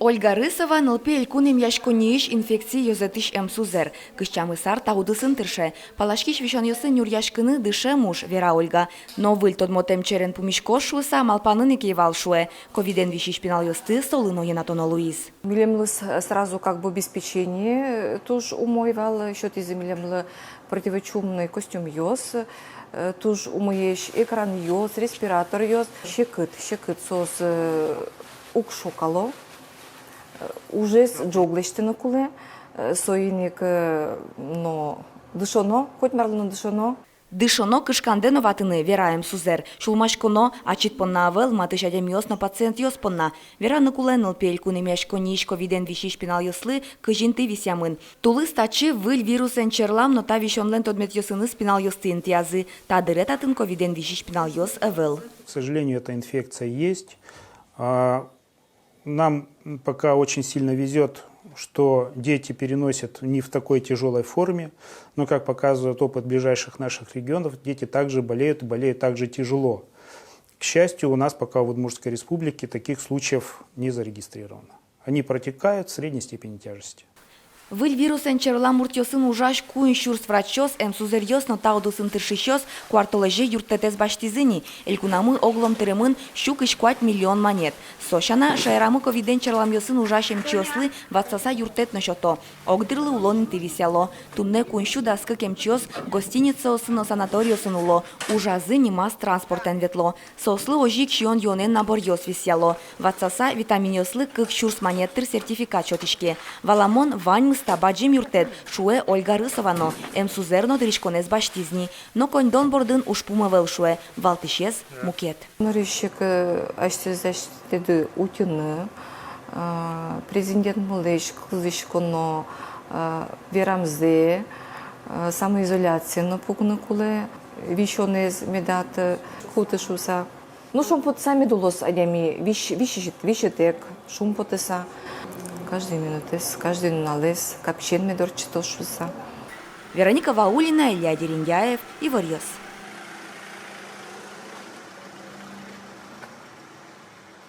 Ольга Рысова нылпе илкунем яшконеиш инфекции йозетиш эмсузер. Кышчамысар таудысын тырше. Палашкиш вишон йосы нюр яшкыны дыше муж, Вера Ольга. Но выль тот мотем черен пумишко шуса малпанын икевал шуэ. Ковиден вишиш пинал йосты солыно енатоно Луиз. Милемлыс сразу как бы обеспечение туж умойвал, счет из милемлы противочумный костюм йос, туж умоешь экран йос, респиратор йос, щекыт сос укшукало. Уже с джоглещтина куле, соиник, но дышоно, хоть марлено дышоно. Дышоно кышкандено ватыны Вера эмсузер. Шулмашконо ачит понна авел матышадем йосно пациент йос понна. Вера накуле нылпе илкунем яшконишко виден вишиш пинал йослы кыжинты висямын. Тулы стачы выль вирусен черлам, но та вишонлен тодмет йосыны спинал йосты интиазы. Та дыретатын ковиден вишиш пинал йос авел. К сожалению, эта инфекция есть. Нам пока очень сильно везет, что дети переносят не в такой тяжелой форме, но, как показывает опыт ближайших наших регионов, дети также болеют и болеют также тяжело. К счастью, у нас пока в Удмуртской республике таких случаев не зарегистрировано. Они протекают в средней степени тяжести. Выль вирусен черлам муртьосын ужаш куин шурс врачос, эмсузер йосно таудусын тыршищос, квартолеже юрттетес баштизыни, элькунамы оглом тыремын щук ишкуать миллион монет. Сошана шайрамы ковиден черлам йосын ужаш эмчиослы ватсаса юрттет ношото. Огдырлы улонин тывисяло. Тумне куинщу даскы кемчиос гостиница осыно санаториосын уло. Ужазы нимас транспортен ветло. Сослы ожик шион йонен набор йос висяло. Ватсаса витаминиослы кых шурс монеттыр сертификат чотишке. Валамон вань табаджим юртет, шуэ Ольга Рысовано, эмсузерно дришконес баштизни, но коньдон бордын ушпумывел шуэ, валтышез мукет. Норищик аштезаштеды утюны, президент мулеш кылышконо верамзе, самоизоляция, но пугны куле, вишонез медат хутышуса. Ну шумпот сами дулос адями, вишетек, шумпотеса. Каждый минутес, каждый налез, капчен медорчитошуса. Вероника Ваулина, Илья Дерендяев, Ивар Йос.